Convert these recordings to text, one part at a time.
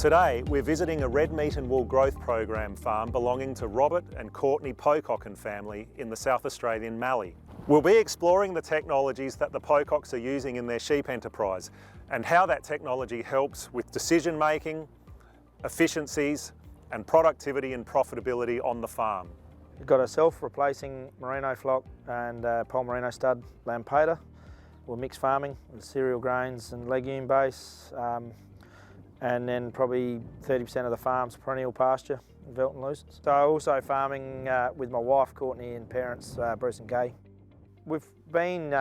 Today, we're visiting a red meat and wool growth program farm belonging to Robert and Courtney Pocock and family in the South Australian Mallee. We'll be exploring the technologies that the Pococks are using in their sheep enterprise and how that technology helps with decision making, efficiencies and productivity and profitability on the farm. We've got a self-replacing merino flock and pole merino stud Lampata. We're mixed farming with cereal grains and legume base. And then probably 30% of the farm's perennial pasture, veldt and loosens. So also farming with my wife Courtney and parents Bruce and Kay. We've been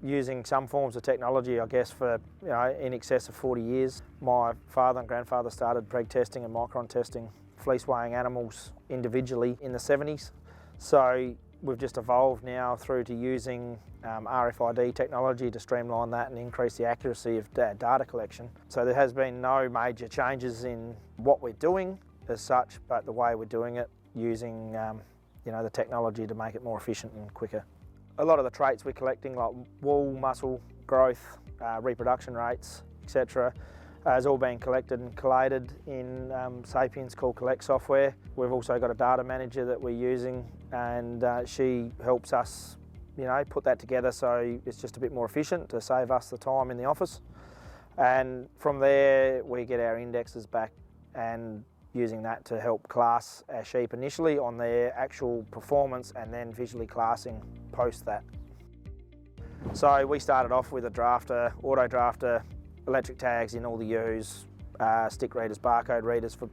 using some forms of technology, I guess, for in excess of 40 years. My father and grandfather started preg testing and micron testing fleece weighing animals individually in the 70s. So we've just evolved now through to using RFID technology to streamline that and increase the accuracy of data collection. So there has been no major changes in what we're doing as such, but the way we're doing it using the technology to make it more efficient and quicker. A lot of the traits we're collecting, like wool, muscle, growth, reproduction rates, etc., has all been collected and collated in Sapiens called Collect software. We've also got a data manager that we're using, and she helps us put that together so it's just a bit more efficient to save us the time in the office. And from there we get our indexes back and using that to help class our sheep initially on their actual performance and then visually classing post that. So we started off with a drafter, auto drafter, electric tags in all the ewes, stick readers, barcode readers for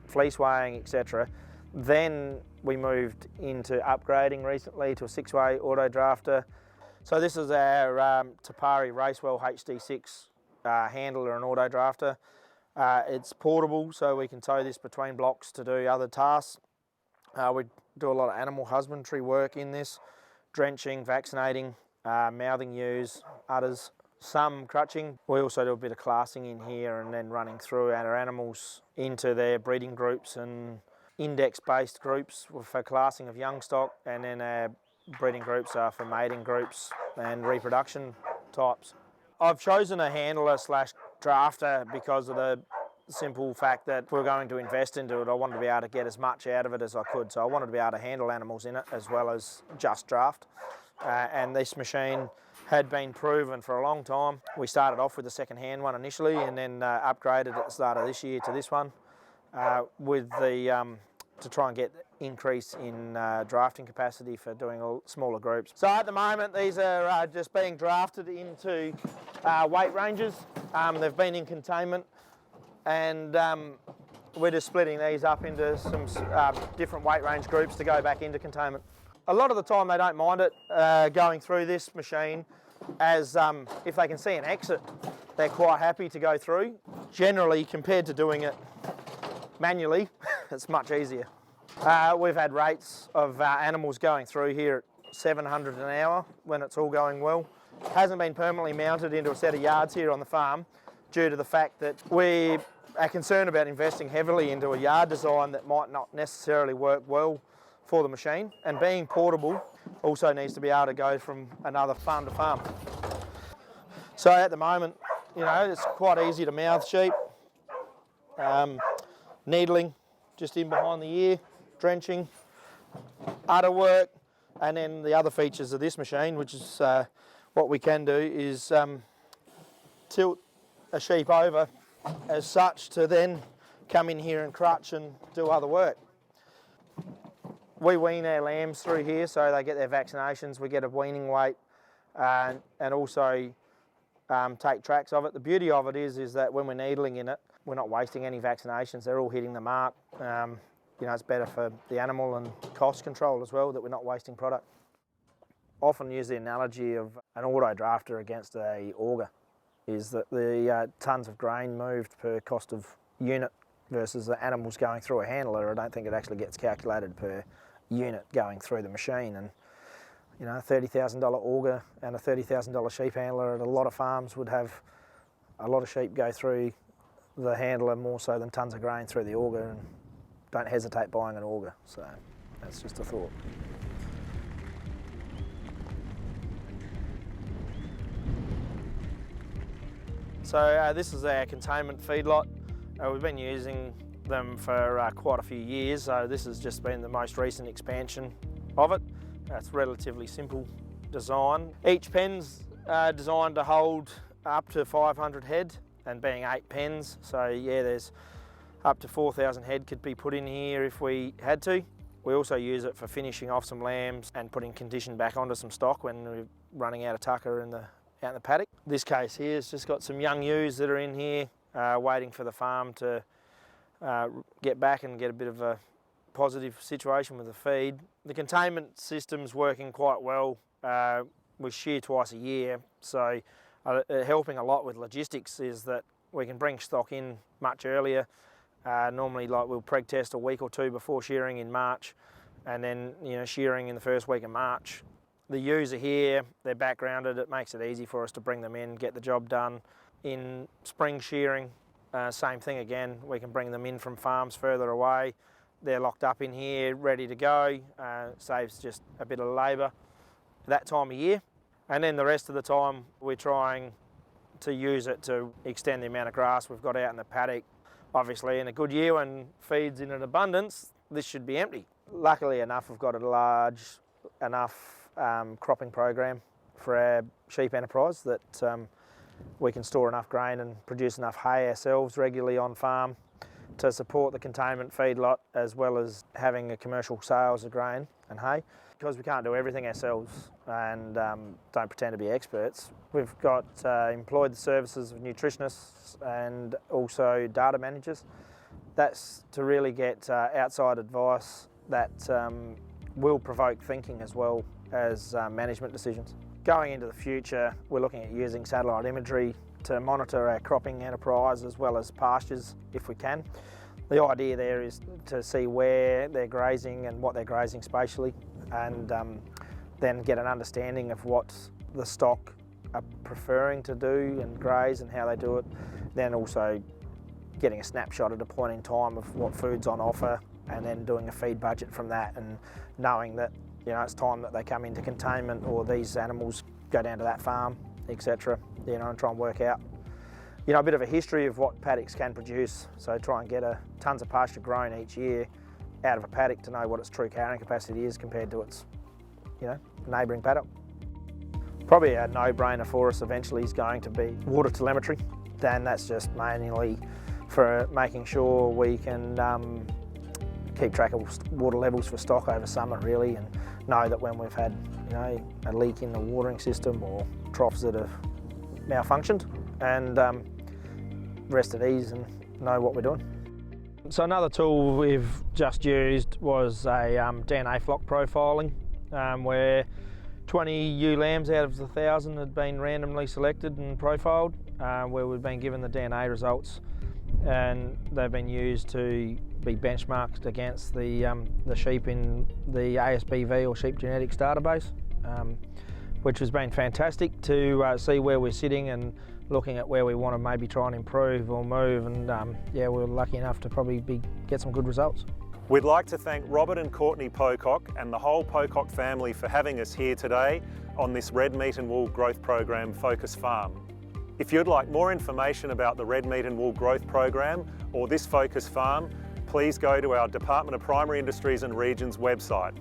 fleece weighing, etc. Then we moved into upgrading recently to a 6-way auto drafter. So this is our Tapari Racewell HD6 handler and auto drafter. It's portable, so we can tow this between blocks to do other tasks. We do a lot of animal husbandry work in this, drenching, vaccinating, mouthing ewes, udders, some crutching. We also do a bit of classing in here and then running through our animals into their breeding groups and index-based groups for classing of young stock, and then our breeding groups are for mating groups and reproduction types. I've chosen a handler slash drafter because of the simple fact that if we're going to invest into it, I wanted to be able to get as much out of it as I could. So I wanted to be able to handle animals in it as well as just draft. And this machine had been proven for a long time. We started off with a second-hand one initially and then upgraded at the start of this year to this one with the to try and get increase in drafting capacity for doing smaller groups. So at the moment these are just being drafted into weight ranges. They've been in containment, and we're just splitting these up into some different weight range groups to go back into containment. A lot of the time they don't mind it going through this machine, as if they can see an exit, they're quite happy to go through. Generally, compared to doing it manually, it's much easier. We've had rates of animals going through here at 700 an hour when it's all going well. Hasn't been permanently mounted into a set of yards here on the farm due to the fact that we are concerned about investing heavily into a yard design that might not necessarily work well for the machine, and being portable also needs to be able to go from another farm to farm. So at the moment, it's quite easy to mouth sheep, needling just in behind the ear, drenching, udder work, and then the other features of this machine, which is what we can do is tilt a sheep over as such to then come in here and crutch and do other work. We wean our lambs through here so they get their vaccinations. We get a weaning weight and also take tracks of it. The beauty of it is that when we're needling in it, we're not wasting any vaccinations. They're all hitting the mark. It's better for the animal and cost control as well, that we're not wasting product. Often use the analogy of an auto drafter against a auger, is that the tonnes of grain moved per cost of unit versus the animals going through a handler. I don't think it actually gets calculated per unit going through the machine. And a $30,000 auger and a $30,000 sheep handler at a lot of farms would have a lot of sheep go through the handler more so than tonnes of grain through the auger, and don't hesitate buying an auger. So that's just a thought. So this is our containment feedlot. We've been using them for quite a few years, so this has just been the most recent expansion of it. It's relatively simple design. Each pen's designed to hold up to 500 head, and being 8 pens, so yeah, there's up to 4,000 head could be put in here if we had to. We also use it for finishing off some lambs and putting condition back onto some stock when we're running out of tucker out in the paddock. This case here has just got some young ewes that are in here waiting for the farm to get back and get a bit of a positive situation with the feed. The containment system's working quite well. We shear twice a year, so helping a lot with logistics is that we can bring stock in much earlier. Normally, like, we'll preg test a week or two before shearing in March, and then shearing in the first week of March. The ewes are here, they're backgrounded, it makes it easy for us to bring them in, get the job done. In spring shearing, same thing again, we can bring them in from farms further away. They're locked up in here, ready to go, saves just a bit of labour that time of year. And then the rest of the time we're trying to use it to extend the amount of grass we've got out in the paddock. Obviously in a good year when feed's in an abundance, this should be empty. Luckily enough, we've got a large enough cropping program for our sheep enterprise that we can store enough grain and produce enough hay ourselves regularly on farm to support the containment feedlot, as well as having a commercial sales of grain and hay. Because we can't do everything ourselves and don't pretend to be experts, we've got employed the services of nutritionists and also data managers. That's to really get outside advice that will provoke thinking as well as management decisions. Going into the future, we're looking at using satellite imagery to monitor our cropping enterprise as well as pastures if we can. The idea there is to see where they're grazing and what they're grazing spatially, and then get an understanding of what the stock are preferring to do and graze and how they do it. Then also getting a snapshot at a point in time of what food's on offer, and then doing a feed budget from that, and knowing that it's time that they come into containment or these animals go down to that farm, etc. And try and work out a bit of a history of what paddocks can produce. So try and get tons of pasture grown each year out of a paddock to know what its true carrying capacity is compared to its neighbouring paddock. Probably a no-brainer for us eventually is going to be water telemetry. And that's just mainly for making sure we can keep track of water levels for stock over summer really, and know that when we've had a leak in the watering system or troughs that have malfunctioned, and rest at ease and know what we're doing. So another tool we've just used was a DNA flock profiling, where 20 ewe lambs out of the 1,000 had been randomly selected and profiled, where we've been given the DNA results, and they've been used to be benchmarked against the sheep in the ASBV or sheep genetics database, which has been fantastic to see where we're sitting and looking at where we want to maybe try and improve or move, and yeah, we're lucky enough to probably get some good results. We'd like to thank Robert and Courtney Pocock and the whole Pocock family for having us here today on this red meat and wool growth program Focus Farm. If you'd like more information about the red meat and wool growth program or this Focus Farm, please go to our Department of Primary Industries and Regions website.